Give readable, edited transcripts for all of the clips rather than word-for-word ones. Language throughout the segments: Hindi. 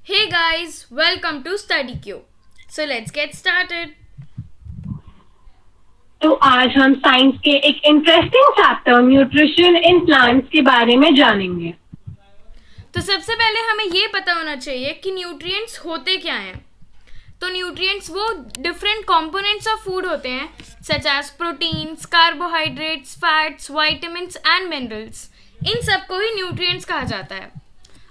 Hey guys, welcome to Study Cube. So let's get started. तो आज हम साइंस के एक interesting chapter nutrition in plants के बारे में जानेंगे। तो सबसे पहले हमें ये पता होना चाहिए कि न्यूट्रिएंट्स होते क्या हैं। तो न्यूट्रिएंट्स वो डिफरेंट कंपोनेंट्स ऑफ फूड होते हैं such as proteins, carbohydrates, fats, vitamins and minerals. इन सबको ही न्यूट्रिएंट्स कहा जाता है।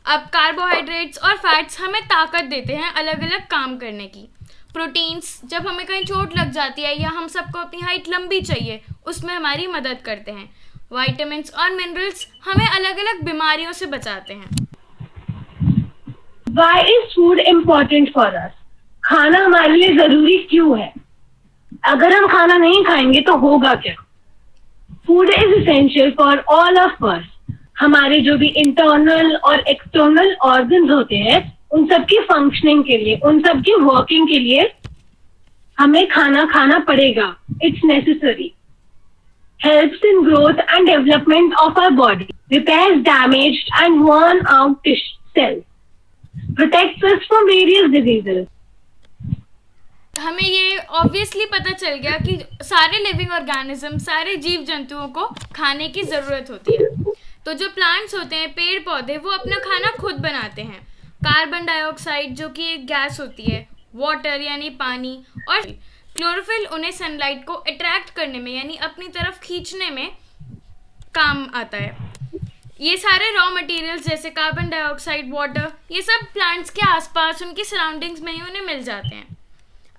अब कार्बोहाइड्रेट्स और फैट्स हमें ताकत देते हैं अलग अलग काम करने की। प्रोटीन्स जब हमें कहीं चोट लग जाती है या हम सबको अपनी हाइट लंबी चाहिए उसमें हमारी मदद करते हैं। विटामिन्स और मिनरल्स हमें अलग अलग बीमारियों से बचाते हैं। Why is food important for us? खाना हमारे लिए जरूरी क्यों है? अगर हम खाना नहीं खाएंगे तो होगा क्या? Food is essential for all of us. हमारे जो भी इंटरनल और एक्सटर्नल ऑर्गन्स होते हैं उन सब की फंक्शनिंग के लिए, उन सब की वर्किंग के लिए हमें खाना खाना पड़ेगा। It's necessary. Helps in growth and development of our body, repairs damaged and worn out cells, protects us from various diseases. हमें ये ऑब्वियसली पता चल गया कि सारे लिविंग ऑर्गेनिज्म, सारे जीव जंतुओं को खाने की ज़रूरत होती है। तो जो प्लांट्स होते हैं, पेड़ पौधे, वो अपना खाना खुद बनाते हैं। कार्बन डाइऑक्साइड जो कि एक गैस होती है, वाटर यानी पानी, और क्लोरोफिल उन्हें सनलाइट को अट्रैक्ट करने में यानी अपनी तरफ खींचने में काम आता है। ये सारे रॉ मटेरियल्स जैसे कार्बन डाइऑक्साइड, वाटर, ये सब प्लांट्स के आसपास उनकी सराउंडिंग्स में ही उन्हें मिल जाते हैं।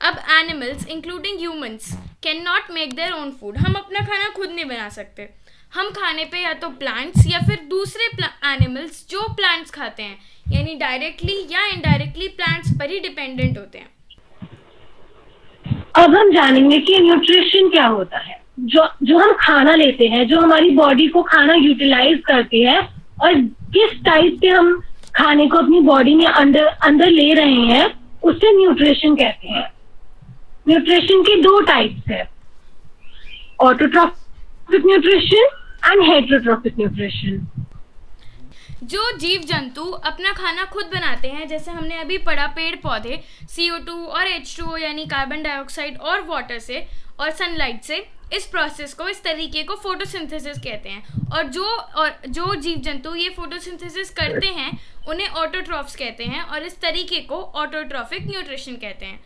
अब animals including humans can not make their own food. हम अपना खाना खुद नहीं बना सकते। हम खाने पे या तो प्लांट्स या फिर दूसरे एनिमल्स जो प्लांट्स खाते हैं यानी डायरेक्टली या इनडायरेक्टली प्लांट्स पर ही डिपेंडेंट होते हैं। अब हम जानेंगे कि न्यूट्रिशन क्या होता है। जो हम खाना लेते हैं, जो हमारी बॉडी को खाना यूटिलाइज करती है और किस टाइप से हम खाने को अपनी बॉडी में अंदर ले रहे हैं, उसे न्यूट्रिशन कहते हैं। न्यूट्रिशन की दो टाइप्स है, autotrophic nutrition and heterotrophic nutrition. जो जीव जंतु अपना खाना खुद बनाते हैं, जैसे हमने अभी पढ़ा, पेड़ पौधे CO2 और H2O यानी कार्बन डाइऑक्साइड और वाटर से और सनलाइट से, इस प्रोसेस को, इस तरीके को फोटोसिंथेसिस कहते हैं। और जो जीव जंतु ये फोटोसिंथेसिस करते हैं उन्हें ऑटोट्रॉफ्स कहते हैं और इस तरीके को ऑटोट्रॉफिक न्यूट्रिशन कहते हैं।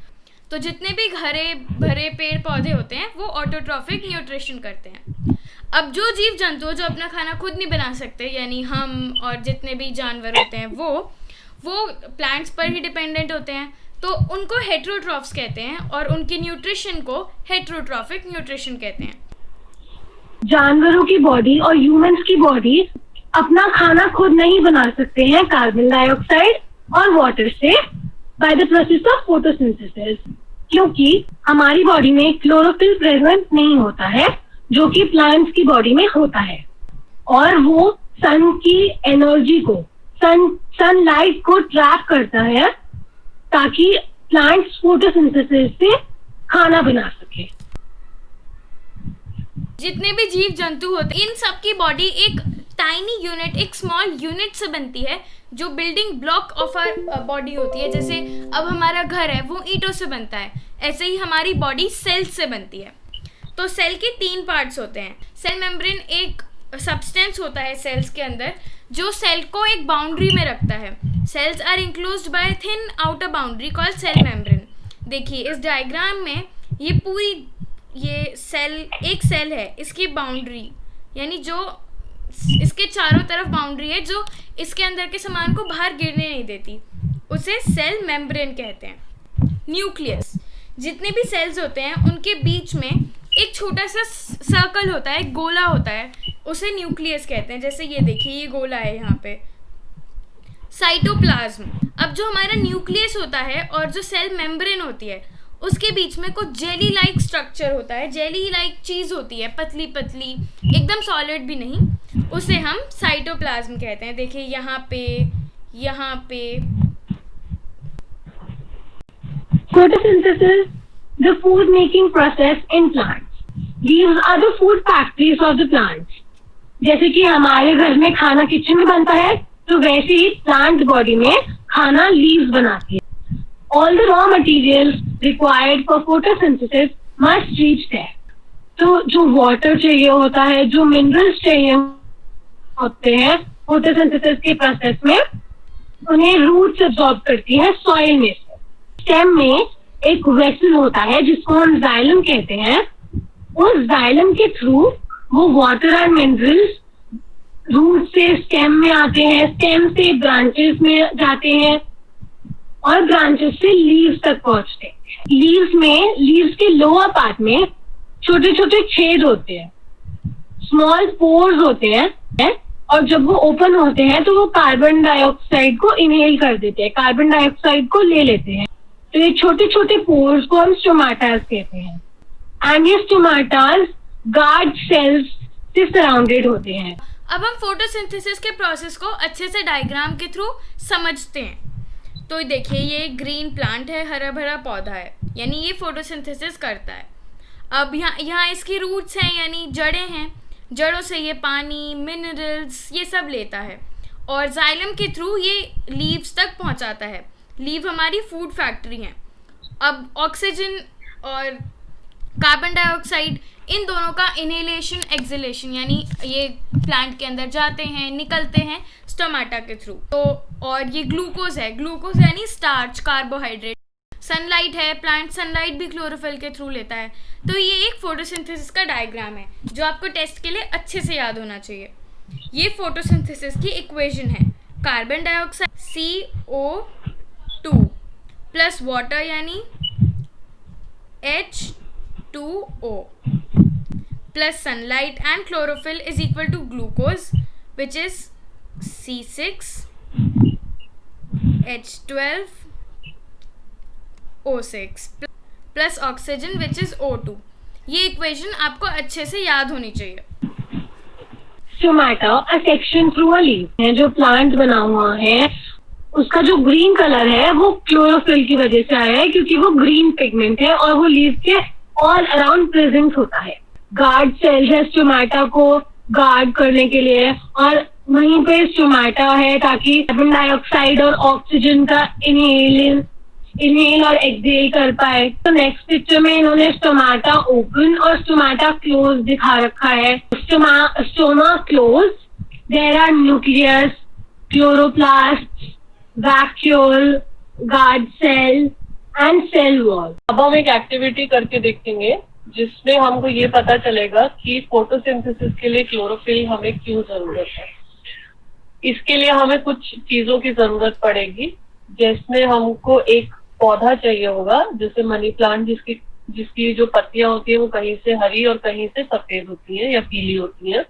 तो जितने भी हरे भरे पेड़ पौधे होते हैं वो ऑटोट्रॉफिक न्यूट्रिशन करते हैं। अब जो जीव जंतु जो अपना खाना खुद नहीं बना सकते यानी हम और जितने भी जानवर होते हैं वो प्लांट्स पर ही डिपेंडेंट होते हैं, तो उनको हेटेरोट्रॉफ्स कहते हैं और उनकी न्यूट्रिशन को हेटेरोट्रॉफिक न्यूट्रिशन कहते हैं। जानवरों की बॉडी और ह्यूमंस की बॉडी अपना खाना खुद नहीं बना सकते हैं कार्बन डाइऑक्साइड और वाटर से by the process of photosynthesis, क्योंकि हमारी बॉडी में क्लोरोफिल प्रेजेंट नहीं होता है जो कि प्लांट्स की बॉडी में होता है, और वो सन की एनर्जी को, सनलाइट को ट्रैप करता है ताकि प्लांट्स फोटोसिंथेसिस से खाना बना सके। जितने भी जीव जंतु होते हैं इन सब की बॉडी एक टाइनी यूनिट, एक स्मॉल यूनिट से बनती है जो building block of our body होती है। जैसे अब हमारा घर है वो ईंटों से बनता है, ऐसे ही हमारी बॉडी सेल्स से बनती है। तो सेल के 3 पार्ट्स होते हैं। सेल मेम्ब्रेन एक सब्सटेंस होता है सेल्स के अंदर जो सेल को एक बाउंड्री में रखता है। Cells are enclosed by thin outer boundary called cell membrane. देखिए इस डायग्राम में ये सेल, एक सेल है, इसकी बाउंड्री यानी जो इसके चारों तरफ बाउंड्री है जो इसके अंदर के सामान को बाहर गिरने नहीं देती, उसे सेल मेम्ब्रेन कहते हैं। न्यूक्लियस, जितने भी सेल्स होते हैं उनके बीच में एक छोटा सा सर्कल होता है, गोला होता है, उसे न्यूक्लियस कहते हैं। जैसे ये देखिए ये गोला है यहाँ पे। साइटोप्लाज्म, अब जो हमारा न्यूक्लियस होता है और जो सेल मेम्ब्रेन होती है उसके बीच में कुछ जेली लाइक स्ट्रक्चर होता है, जेली लाइक चीज़ होती है, पतली पतली, एकदम सॉलिड भी नहीं, उसे हम साइटोप्लाज्म कहते हैं। देखिए यहाँ पे Photosynthesis, the food making process in plants. These are the food factories of the plants. जैसे कि हमारे घर में खाना किचन में बनता है, तो वैसे ही प्लांट बॉडी में खाना लीव्स बनाती है। All the raw materials required for photosynthesis must reach there. तो जो वाटर चाहिए होता है, जो मिनरल्स चाहिए होते हैं फोटोसिंथेसिस के प्रोसेस में, उन्हें रूट्स एब्जॉर्ब करती है सॉइल में से। स्टेम में एक वेसल होता है जिसको हम जाइलम कहते हैं। उस जाइलम के थ्रू वो वाटर एंड मिनरल्स रूट से स्टेम में आते हैं, स्टेम से ब्रांचेस में जाते हैं और ब्रांचेस से लीव्स तक पहुंचते हैं। लीव्स के लोअर पार्ट में छोटे छोटे छेद होते हैं, स्मॉल पोर्स होते हैं, और जब वो ओपन होते हैं तो वो कार्बन डाइऑक्साइड को इनहेल कर देते हैं, कार्बन डाइऑक्साइड को ले लेते हैं। तो ये छोटे छोटे पोर्स को हम स्टोमाटास कहते हैं। एंड ये स्टोमाटास गार्ड सेल्स से सराउंडेड होते हैं। अब हम फोटोसिंथेसिस के प्रोसेस को अच्छे से डायग्राम के थ्रू समझते हैं। तो देखिए, ये ग्रीन प्लांट है, हरा भरा पौधा है, यानी ये फोटोसिंथेसिस करता है। अब यहाँ इसकी रूट्स हैं, यानी जड़ें हैं, जड़ों से ये पानी, मिनरल्स, ये सब लेता है और जाइलम के थ्रू ये लीव्स तक पहुँचाता है। लीव हमारी फूड फैक्ट्री है। अब ऑक्सीजन और कार्बन डाइऑक्साइड, इन दोनों का इनहेलेशन एक्सहेलेशन, यानी ये प्लांट के अंदर जाते हैं, निकलते हैं स्टोमाटा के थ्रू। तो और ये ग्लूकोज है, ग्लूकोज यानी स्टार्च, कार्बोहाइड्रेट। सनलाइट है, प्लांट सनलाइट भी क्लोरोफिल के थ्रू लेता है। तो ये एक फोटोसिंथेसिस का डायग्राम है जो आपको टेस्ट के लिए अच्छे से याद होना चाहिए। ये फोटोसिंथेसिस की इक्वेशन है। Carbon dioxide CO2 plus water यानी H2O plus sunlight and chlorophyll is equal to glucose, which is C6H12O6 plus oxygen, which is O2। ये इक्वेशन आपको अच्छे से याद होनी चाहिए। Stomata a section through a leaf है। जो प्लांट बना हुआ है उसका जो ग्रीन कलर है वो क्लोरोफिल की वजह से आया है, क्योंकि वो ग्रीन पिगमेंट है और वो लीफ के ऑल अराउंड प्रेजेंट होता है। गार्ड सेल्स है स्टोमाटा को गार्ड करने के लिए, और वहीं पे स्टोमाटा है ताकि कार्बन डाइऑक्साइड और ऑक्सीजन का इनहेल और एक्सहेल कर पाए। तो नेक्स्ट पिक्चर में इन्होंने स्टोमाटा ओपन और स्टोमाटा क्लोज दिखा रखा है। Stoma close, there are nucleus, chloroplast, vacuole, guard cell and cell wall. अब हम एक एक्टिविटी करके देखेंगे जिसमें हमको ये पता चलेगा कि फोटोसिंथेसिस के लिए क्लोरोफिल हमें क्यों जरूरत है। इसके लिए हमें कुछ चीजों की जरूरत पड़ेगी, जिसमें हमको एक पौधा चाहिए होगा, जैसे मनी प्लांट, जिसकी जो पत्तियां होती है वो कहीं से हरी और कहीं से सफेद होती है या पीली होती है।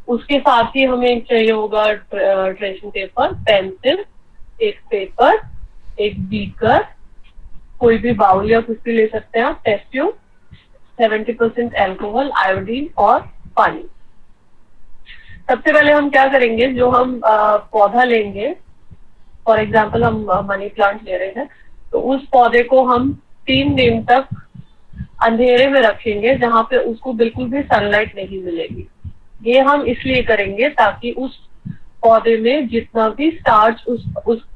उसके साथ ही हमें एक चाहिए होगा ट्रेसिंग पेपर, पेंसिल, एक पेपर, एक बीकर, कोई भी बाउल या कुछ भी ले सकते हैं आप, टेस्ट ट्यूब, 70% अल्कोहल, आयोडीन और पानी। सबसे पहले हम क्या करेंगे, जो हम पौधा लेंगे, फॉर एग्जाम्पल हम मनी प्लांट ले रहे हैं, तो उस पौधे को हम 3 दिन तक अंधेरे में रखेंगे जहां पे उसको बिल्कुल भी सनलाइट नहीं मिलेगी। ये हम इसलिए करेंगे ताकि उस पौधे में जितना भी स्टार्च उस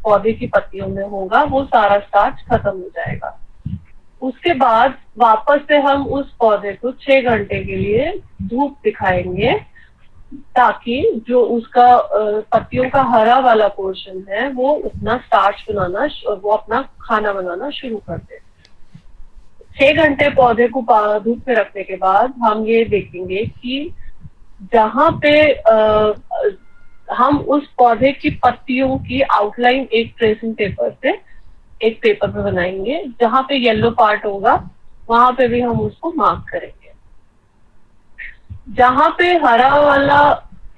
पौधे की पत्तियों में होगा वो सारा स्टार्च खत्म हो जाएगा। उसके बाद वापस से हम उस पौधे को 6 घंटे के लिए धूप दिखाएंगे, ताकि जो उसका पत्तियों का हरा वाला पोर्शन है वो अपना स्टार्च बनाना, वो अपना खाना बनाना शुरू कर दे। 6 घंटे पौधे को धूप में रखने के बाद हम ये देखेंगे कि जहाँ पे हम उस पौधे की पत्तियों की आउटलाइन एक ट्रेसिंग पेपर से एक पेपर पे बनाएंगे, जहाँ पे येलो पार्ट होगा वहां पे भी हम उसको मार्क करेंगे। जहाँ पे हरा वाला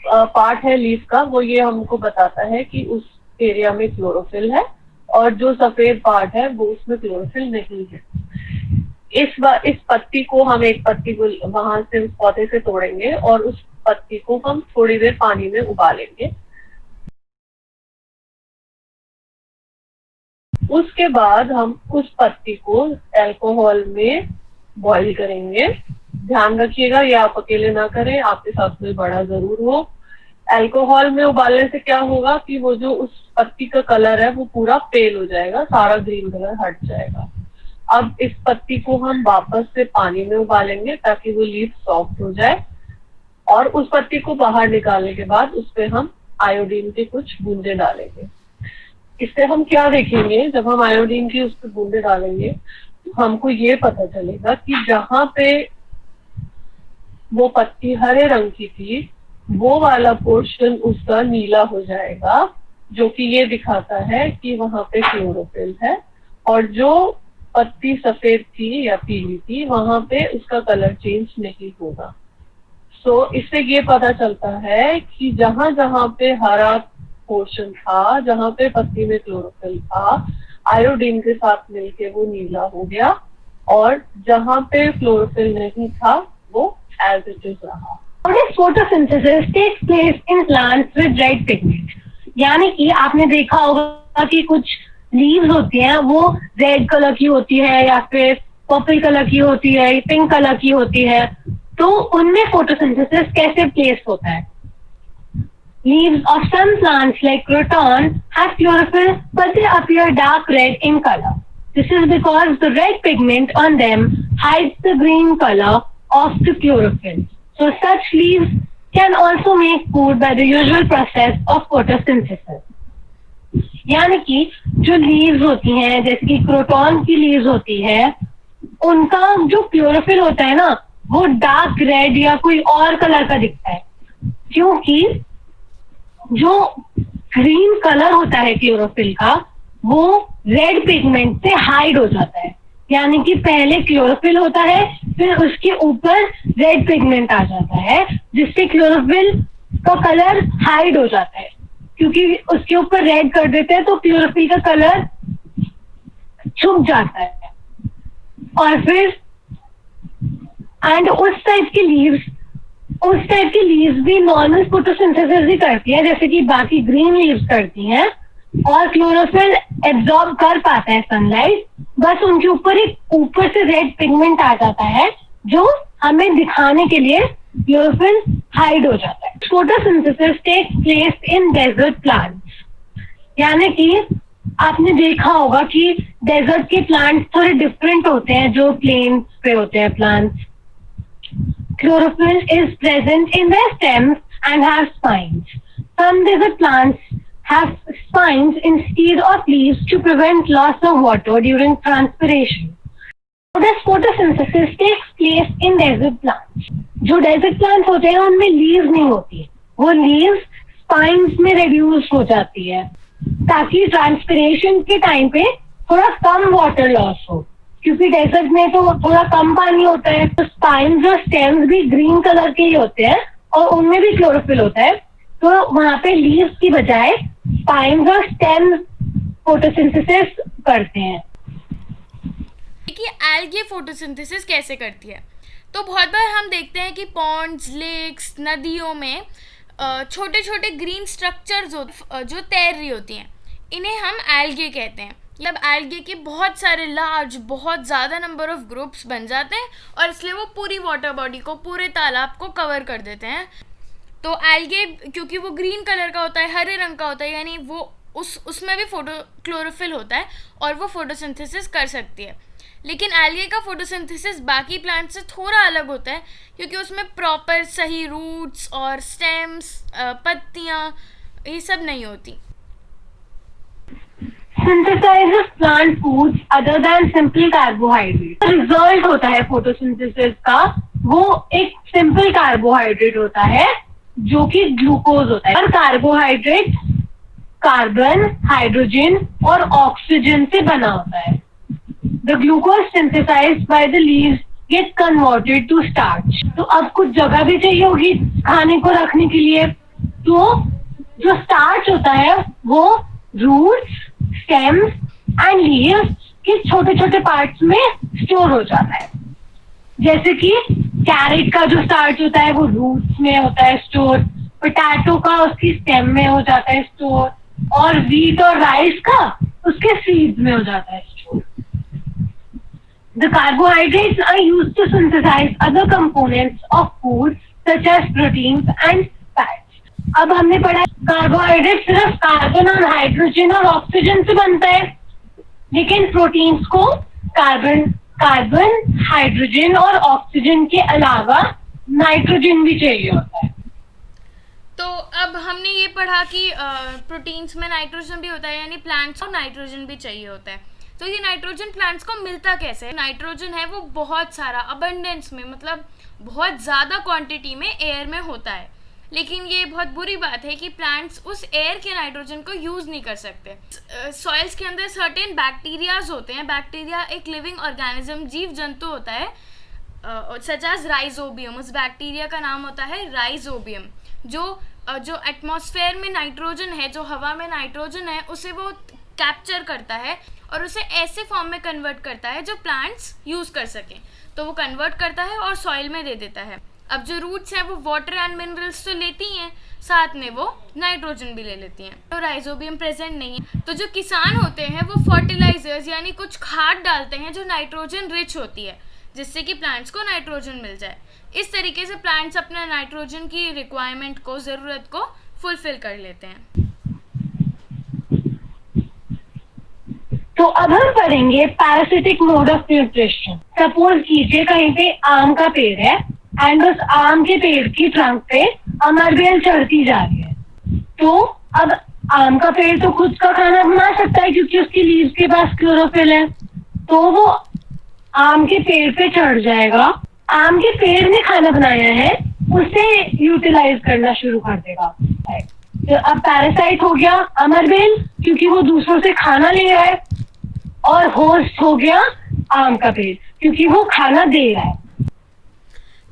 पार्ट है लीफ का, वो ये हमको बताता है कि उस एरिया में क्लोरोफिल है, और जो सफेद पार्ट है वो उसमें क्लोरोफिल नहीं है। इस पत्ती को हम एक पत्ती को वहां से उस पौधे से तोड़ेंगे और उस पत्ती को हम थोड़ी देर पानी में उबालेंगे। उसके बाद हम उस पत्ती को अल्कोहल में बॉईल करेंगे। ध्यान रखिएगा ये आप अकेले ना करें, आपके साथ कोई बड़ा जरूर हो। अल्कोहल में उबालने से क्या होगा कि वो जो उस पत्ती का कलर है वो पूरा पेल हो जाएगा, सारा ग्रीन कलर हट जाएगा। अब इस पत्ती को हम वापस से पानी में उबालेंगे ताकि वो लीफ सॉफ्ट हो जाए, और उस पत्ती को बाहर निकालने के बाद उस पे हम आयोडीन के कुछ बूंदे डालेंगे। इससे हम क्या देखेंगे, जब हम आयोडीन की उस पे बूंदे डालेंगे तो हमको ये पता चलेगा कि जहां पे वो पत्ती हरे रंग की थी वो वाला पोर्शन उसका नीला हो जाएगा, जो कि ये दिखाता है कि वहां पे क्लोरोफिल है, और जो पत्ती सफेद थी या पीली थी वहां पे उसका कलर चेंज नहीं होगा। सो इससे ये पता चलता है कि जहां जहां पे हरा पोर्शन था, जहां पे पत्ती में क्लोरोफिल था, आयोडीन के साथ मिलके वो नीला हो गया, और जहां पे क्लोरोफिल नहीं था वो एज इट इज रहा। Photosynthesis takes place in plants with red pigment, यानी कि आपने देखा होगा कि कुछ लीव्स होती हैं वो रेड कलर की होती है या फिर पर्पल कलर की होती है, पिंक कलर की होती है, तो उनमें फोटोसिंथेसिस कैसे प्लेस होता है? Leaves of some plants like croton have chlorophyll but they appear dark red in color. This is because the red pigment on them hides the green color of the chlorophyll. So such leaves can also make food by the usual process of photosynthesis. यानी कि जो लीव्स होती हैं, जैसे कि क्रोटॉन की लीव्स होती है, उनका जो क्लोरोफिल होता है ना वो डार्क रेड या कोई और कलर का दिखता है, क्योंकि जो ग्रीन कलर होता है क्लोरोफिल का वो रेड पिगमेंट से हाइड हो जाता है। यानी कि पहले क्लोरोफिल होता है फिर उसके ऊपर रेड पिगमेंट आ जाता है, जिससे क्लोरोफिल का कलर हाइड हो जाता है, क्योंकि उसके ऊपर रेड कर देते हैं तो क्लोरोफिल का कलर छुप जाता है। और फिर उस टाइप की लीव्स भी नॉर्मल फोटोसिंथेसिस भी करती है, जैसे कि बाकी ग्रीन लीव्स करती हैं, और क्लोरोफिल एब्जॉर्ब कर पाता है सनलाइट, बस उनके ऊपर एक ऊपर से रेड पिगमेंट आ जाता है जो हमें दिखाने के लिए क्लोरोफिल हाइड हो जाता है। Photosynthesis takes place in desert plants, यानी कि आपने देखा होगा कि डेजर्ट के प्लांट्स थोड़े डिफरेंट होते हैं जो प्लेन पे होते हैं plants. Chlorophyll is present in their stems and has spines. Some desert plants have spines instead of leaves to prevent loss of water during transpiration. So this photosynthesis takes place in desert plants. जो desert plants होते हैं उनमें leaves नहीं होती, वो leaves spines में reduce हो जाती है ताकि transpiration के टाइम पे थोड़ा कम water loss हो, क्योंकि डेजर्ट में तो थोड़ा कम पानी होता है। तो स्पाइन्स और स्टेम्स भी ग्रीन कलर के ही होते हैं और उनमें भी क्लोरोफिल होता है, तो वहां पे लीव्स की बजाय स्पाइन्स और स्टेम्स फोटोसिंथेसिस करते हैं। कि एल्गे फोटोसिंथेसिस कैसे करती है, तो बहुत बार हम देखते हैं कि पॉन्ड्स, लेक्स, नदियों में छोटे छोटे ग्रीन स्ट्रक्चर्स जो तैर रही होती हैं, इन्हें हम एल्गे कहते हैं। मतलब एल्गे के बहुत सारे बहुत ज़्यादा नंबर ऑफ ग्रुप्स बन जाते हैं और इसलिए वो पूरी वाटर बॉडी को, पूरे तालाब को कवर कर देते हैं। तो एल्गे क्योंकि वो ग्रीन कलर का होता है, हरे रंग का होता है, यानी वो उसमें भी क्लोरोफिल होता है और वो फोटोसिंथेसिस कर सकती है। लेकिन एल्गे का फोटोसिंथेसिस बाकी प्लांट से थोड़ा अलग होता है, क्योंकि उसमें प्रॉपर सही रूट्स और स्टेम्स, पत्तियाँ, ये सब नहीं होती। Synthesizes plant foods other than simple carbohydrates. Result होता है फोटोसिंथेसिस का, वो एक सिंपल कार्बोहाइड्रेट होता है जो कि ग्लूकोज होता है। और कार्बोहाइड्रेट कार्बन, हाइड्रोजन और ऑक्सीजन से बना होता है। The glucose synthesized by the leaves get converted to starch. तो अब कुछ जगह भी चाहिए होगी खाने को रखने के लिए, तो जो स्टार्च होता है वो रूट्स, स्टेम्स एंड लीव्स के छोटे छोटे पार्ट्स में स्टोर हो जाता है। जैसे कि कैरेट का जो स्टार्च होता है वो रूट्स में होता है स्टोर, पोटैटो का उसकी स्टेम में हो जाता है स्टोर, और व्हीट और राइस का उसके सीड्स में हो जाता है store. The carbohydrates are used to synthesize other components of food such as proteins and fats. अब हमने पढ़ा कार्बोहाइड्रेट सिर्फ कार्बन और हाइड्रोजन और ऑक्सीजन से बनता है, लेकिन प्रोटीन्स को कार्बन हाइड्रोजन और ऑक्सीजन के अलावा नाइट्रोजन भी चाहिए होता है। तो अब हमने ये पढ़ा कि प्रोटीन्स में नाइट्रोजन भी होता है, यानी प्लांट्स को नाइट्रोजन भी चाहिए होता है। तो ये नाइट्रोजन प्लांट्स को मिलता कैसे है? नाइट्रोजन है वो बहुत सारा अबंडेंस में, मतलब बहुत ज़्यादा क्वांटिटी में एयर में होता है, लेकिन ये बहुत बुरी बात है कि प्लांट्स उस एयर के नाइट्रोजन को यूज़ नहीं कर सकते। सॉइल्स के अंदर सर्टेन बैक्टीरियाज होते हैं। बैक्टीरिया एक लिविंग ऑर्गेनिज्म, जीव जंतु होता है, सच एज राइजोबियम। उस बैक्टीरिया का नाम होता है राइजोबियम, जो एटमॉस्फेयर में नाइट्रोजन है, जो हवा में नाइट्रोजन है, उसे वो कैप्चर करता है और उसे ऐसे फॉर्म में कन्वर्ट करता है जो प्लांट्स यूज़ कर सकें। तो वो कन्वर्ट करता है और सॉइल में दे देता है। अब जो रूट्स हैं वो वाटर एंड मिनरल्स तो लेती हैं, साथ में वो नाइट्रोजन भी ले लेती हैं। तो राइजोबियम प्रेजेंट नहीं है। तो जो किसान होते हैं वो फर्टिलाइजर्स यानी कुछ खाद डालते हैं जो नाइट्रोजन रिच होती है, जिससे कि प्लांट्स को नाइट्रोजन मिल जाए। इस तरीके से प्लांट्स अपने नाइट्रोजन की रिक्वायरमेंट को, ज़रूरत को फुलफिल कर लेते हैं। तो अब हम पढ़ेंगे parasitic mode of nutrition. Suppose कीजिए कहीं पे आम का पेड़ है एंड उस आम के पेड़ की ट्रंक पे अमरबेल चढ़ती जा रही है। तो अब आम का पेड़ तो खुद का खाना बना सकता है क्योंकि उसकी लीव्स के पास क्लोरोफिल है, तो वो आम के पेड़ पे चढ़ जाएगा, आम के पेड़ ने खाना बनाया है उसे यूटिलाइज करना शुरू कर देगा। तो अब पैरासाइट हो गया अमरबेल क्योंकि वो दूसरों से खाना ले रहा है, और होस्ट हो गया आम का पेड़ क्योंकि वो खाना दे रहा है।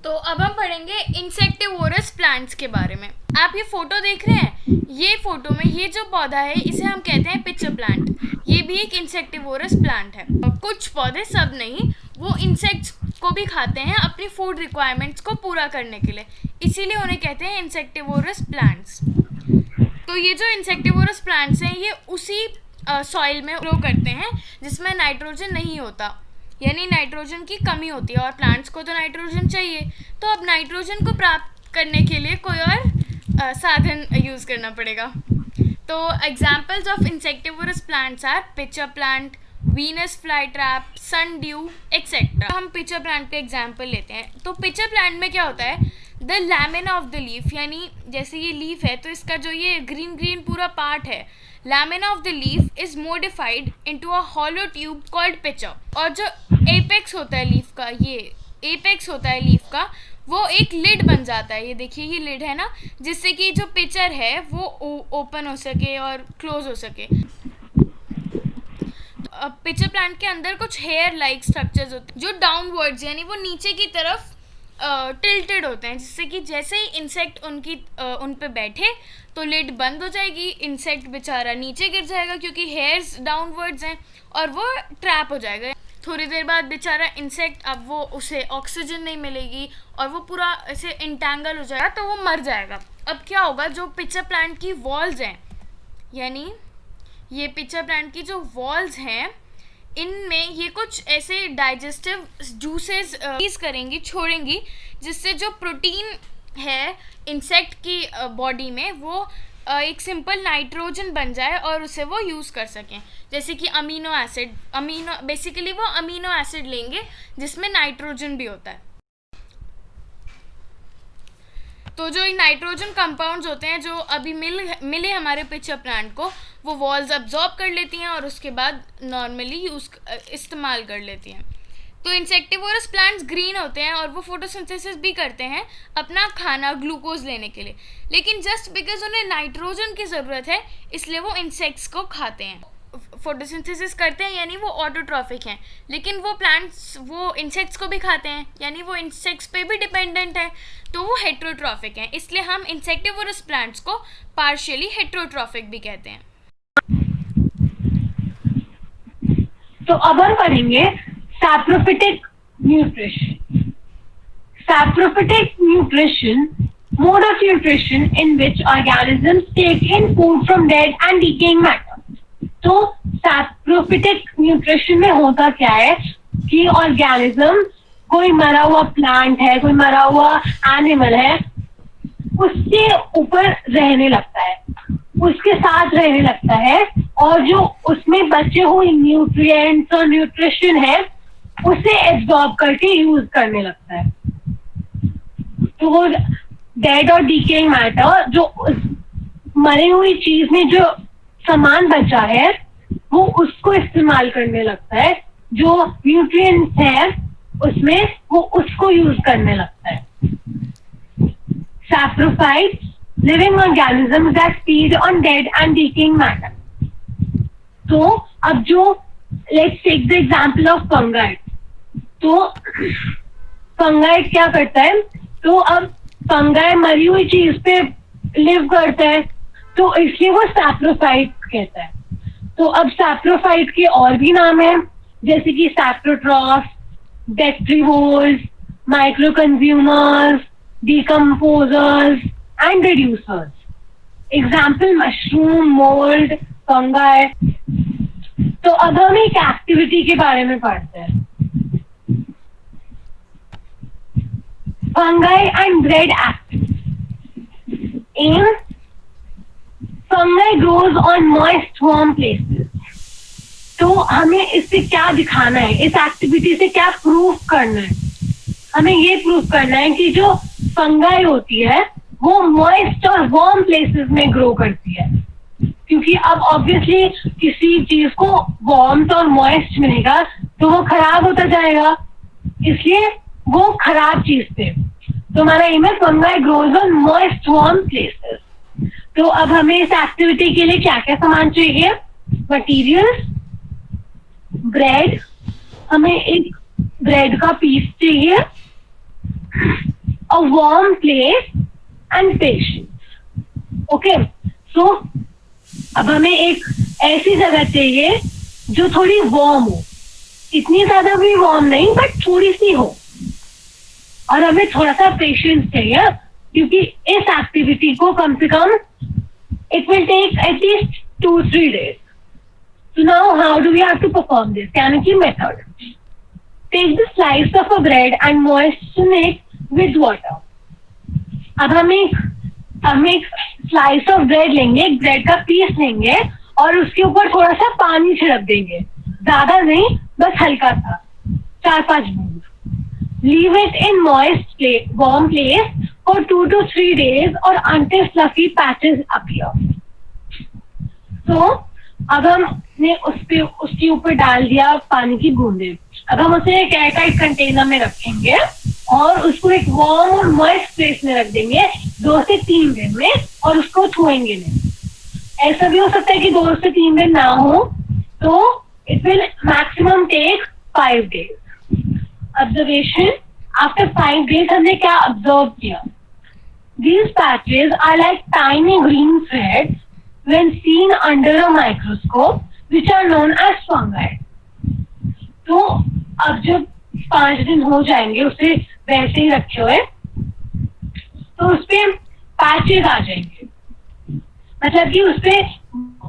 तो अब हम पढ़ेंगे इंसेक्टिवोरस प्लांट्स के बारे में। आप ये फोटो देख रहे हैं, ये फोटो में ये जो पौधा है इसे हम कहते हैं पिचर प्लांट। ये भी एक इंसेक्टिवोरस प्लांट है। कुछ पौधे, सब नहीं, वो इंसेक्ट्स को भी खाते हैं अपनी फूड रिक्वायरमेंट्स को पूरा करने के लिए, इसीलिए उन्हें कहते हैं इंसेक्टिवोरस प्लांट्स। तो ये जो इंसेक्टिवोरस प्लांट्स हैं ये उसी सॉइल में ग्रो करते हैं जिसमें नाइट्रोजन नहीं होता, यानी नाइट्रोजन की कमी होती है, और प्लांट्स को तो नाइट्रोजन चाहिए। तो अब नाइट्रोजन को प्राप्त करने के लिए कोई और साधन यूज़ करना पड़ेगा। तो examples of insectivorous plants are pitcher plant, Venus flytrap, sundew etcetera. हम पिचर प्लांट का एग्जाम्पल लेते हैं। तो पिचर प्लांट में क्या होता है, the lamina of the leaf, यानी जैसे ये लीफ है तो इसका जो ये ग्रीन ग्रीन पूरा पार्ट है, lamina of the leaf is modified into a hollow tube called pitcher. और जो एपेक्स होता है लीफ का, ये एपेक्स होता है लीफ का, वो एक लिड बन जाता है। ये देखिए ये लिड है ना, जिससे कि जो पिचर है वो ओपन हो सके और क्लोज हो सके। पिचर प्लांट के अंदर कुछ हेयर लाइक स्ट्रक्चर्स होते हैं जो डाउनवर्ड्स यानी वो नीचे की तरफ टिल्टेड होते हैं, जिससे कि जैसे ही इंसेक्ट उन पे बैठे तो लिड बंद हो जाएगी, इंसेक्ट बेचारा नीचे गिर जाएगा क्योंकि हेयर्स डाउनवर्ड्स हैं, और वो ट्रैप हो जाएगा। थोड़ी देर बाद बेचारा इंसेक्ट, अब वो उसे ऑक्सीजन नहीं मिलेगी और वो पूरा ऐसे इंटैंगल हो जाएगा, तो वो मर जाएगा। अब क्या होगा, जो पिचर प्लांट की वॉल्स हैं, यानी ये पिचर प्लांट की जो वॉल्स हैं, इनमें ये कुछ ऐसे डाइजेस्टिव जूसेस रिलीज करेंगी, छोड़ेंगी, जिससे जो प्रोटीन है इंसेक्ट की बॉडी में वो एक सिंपल नाइट्रोजन बन जाए और उसे वो यूज़ कर सकें। जैसे कि अमीनो एसिड, बेसिकली वो अमीनो एसिड लेंगे जिसमें नाइट्रोजन भी होता है। तो जो नाइट्रोजन कंपाउंड्स होते हैं जो अभी मिले हमारे पिचर प्लांट को, वो वॉल्स अब्जॉर्ब कर लेती हैं और उसके बाद नॉर्मली इस्तेमाल कर लेती हैं। तो इंसेक्टिवोरस प्लांट्स ग्रीन होते हैं और वो फोटोसिंथेसिस भी करते हैं अपना खाना ग्लूकोज लेने के लिए, लेकिन जस्ट बिकॉज उन्हें नाइट्रोजन की ज़रूरत है इसलिए वो इंसेक्ट्स को खाते हैं, फोटोसिंथेसिस करते हैं, यानी वो ऑटोट्रॉफिक हैं। लेकिन वो प्लांट्स वो इंसेक्ट्स को भी खाते हैं, यानी वो इंसेक्ट्स पे भी डिपेंडेंट है, तो वो हेट्रोट्रॉफिक हैं। इसलिए हम इंसेक्टिवोरस प्लांट्स को पार्शियली हेट्रोट्रॉफिक भी कहते हैं। तो अब हम पढ़ेंगे saprophytic nutrition. Saprophytic nutrition, mode of nutrition in which organisms take in food from dead and decaying matter. तो saprophytic nutrition में होता क्या है कि ऑर्गेनिज्म, कोई मरा हुआ प्लांट है, कोई मरा हुआ एनिमल है, उसके ऊपर रहने लगता है, उसके साथ रहने लगता है, और जो उसमें बचे हुए न्यूट्रिएंट्स और न्यूट्रिशन है उसे एब्जॉर्ब करके यूज करने लगता है। तो वो डेड और डीकेइंग मैटर, जो उस मरी हुई चीज में जो सामान बचा है वो उसको इस्तेमाल करने लगता है, जो न्यूट्रिएंट्स है उसमें वो उसको यूज करने लगता है। Saprophytes, living organisms that feed on dead and decaying matter. तो अब जो let's take the example of fungi. तो fungi क्या करता है, तो अब fungi मरी हुई चीज पे लिव करता है, तो इसलिए वो सैप्रोफाइट कहता है। तो अब सैप्रोफाइट के और भी नाम है, जैसे कि सैप्रोट्रॉफ्स, डेट्रीवोल्स, micro consumers, decomposers and reducers. Example mushroom, mold, fungi. तो अब हम एक एक्टिविटी के बारे में पढ़ते हैं। Fungi and bread activity. Aim: fungi grows on moist warm places. तो हमें इससे क्या दिखाना है, इस एक्टिविटी से क्या प्रूफ करना है? हमें ये प्रूफ करना है कि जो फंगाई होती है वो मॉइस्ट और वार्म प्लेसेस में ग्रो करती है, क्योंकि अब ऑब्वियसली किसी चीज को वार्म और मॉइस्ट मिलेगा तो वो खराब होता जाएगा, इसलिए वो खराब चीज थे। तो हमारा एम है fungi grows on moist warm places. तो अब हमें इस एक्टिविटी के लिए क्या क्या सामान चाहिए? मटीरियल्स, ब्रेड, हमें एक ब्रेड का पीस चाहिए, a warm place and patience. Okay, so अब हमें एक ऐसी जगह चाहिए जो थोड़ी वार्म हो, इतनी ज्यादा भी वार्म नहीं बट थोड़ी सी हो, और हमें थोड़ा सा पेशेंस चाहिए, क्योंकि इस एक्टिविटी को कम से कम it will take at least 2-3 days. So now how do we have to perform this? यानी कि method. Take the slice of a bread and moisten it with water. अब हम एक स्लाइस ऑफ ब्रेड लेंगे, एक ब्रेड का पीस लेंगे और उसके ऊपर थोड़ा सा पानी छिड़क देंगे, ज्यादा नहीं, बस हल्का सा, 4-5 बूंद। Leave it in moist warm place for 2 to 3 days और until fluffy patches appear. तो अब हमने उसके ऊपर डाल दिया पानी की बूंदे। अब हम उसे एक एयरटाइट कंटेनर में रखेंगे और उसको एक वार्म और मॉइस्ट प्लेस में रख देंगे 2 से 3 दिन में, और उसको छुएंगे नहीं। ऐसा भी हो सकता है कि 2 से 3 दिन ना हो, तो it will maximum take 5 days. Observation: after 5 days हमने क्या ऑब्जर्व किया? These patches are like tiny green threads when seen under a microscope, which are known as fungi. तो अब जब 5 दिन हो जाएंगे उसे वैसे ही रखे हुए, तो उसपे पैचेस आ जाएंगे, मतलब कि उसपे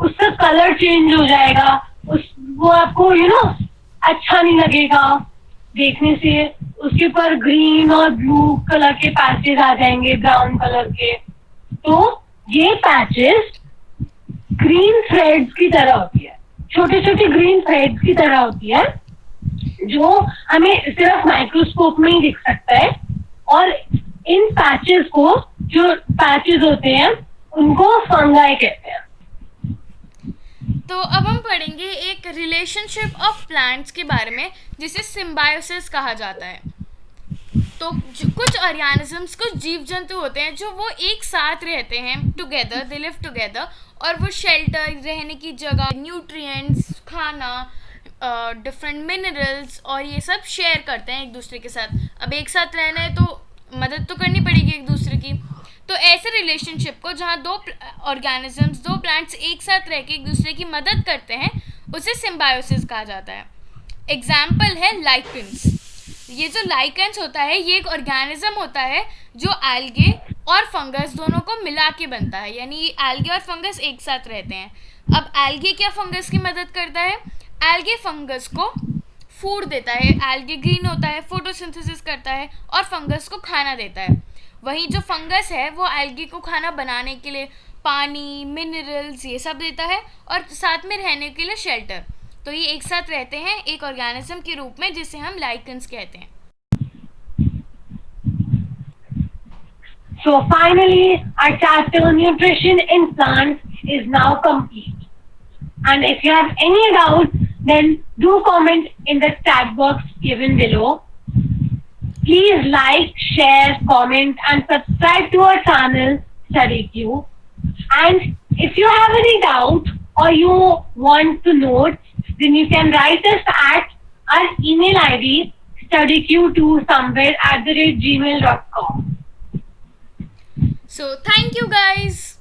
उसका कलर चेंज हो जाएगा, वो आपको अच्छा नहीं लगेगा देखने से। उसके ऊपर ग्रीन और ब्लू कलर के पैचेस आ जाएंगे, ब्राउन कलर के। तो ये पैचेस ग्रीन थ्रेड्स की तरह होती है, छोटे छोटे ग्रीन थ्रेड्स की तरह होती है, जो हमें सिर्फ माइक्रोस्कोप में ही दिख सकता है। और इन पैचेस को, जो पैचेस होते हैं, उनको फंगाई कहते हैं। तो अब हम पढ़ेंगे एक रिलेशनशिप ऑफ प्लांट्स के बारे में, जिसे सिम्बायोसिस कहा जाता है। तो कुछ ऑर्गेनिजम्स, कुछ जीव जंतु होते हैं जो वो एक साथ रहते हैं, टुगेदर, दे लिव टुगेदर, और वो शेल्टर, रहने की जगह, न्यूट्रिएंट्स, खाना, डिफरेंट मिनरल्स और ये सब शेयर करते हैं एक दूसरे के साथ। अब एक साथ रहना है तो मदद तो करनी पड़ेगी एक दूसरे की। तो ऐसे रिलेशनशिप को, जहाँ 2 ऑर्गेनिजम्स, 2 प्लांट्स एक साथ रह के एक दूसरे की मदद करते हैं, उसे सिम्बायोसिस कहा जाता है। एग्जाम्पल है लाइकेंस। ये जो लाइकेंस होता है, ये एक ऑर्गेनिज्म होता है जो एल्गे और फंगस दोनों को मिला के बनता है, यानी ये एल्गे और फंगस एक साथ रहते हैं। अब एल्गे क्या फंगस की मदद करता है? एल्गे फंगस को फूड देता है। एल्गे ग्रीन होता है, फोटोसिंथेसिस करता है और फंगस को खाना देता है। वहीं जो फंगस है वो एल्गी को खाना बनाने के लिए पानी, मिनरल्स ये सब देता है और साथ में रहने के लिए शेल्टर। तो ये एक साथ रहते हैं एक ऑर्गेनिज्म के रूप में जिसे हम लाइकन्स कहते हैं। So finally, our chapter on nutrition in plants is now complete. And if you have any doubts, then do comment in the chat box given below. Please like, share, comment and subscribe to our channel StudyQ. And if you have any doubt or you want to note, then you can write us at our email ID studyq2somewhere@gmail.com. So thank you guys.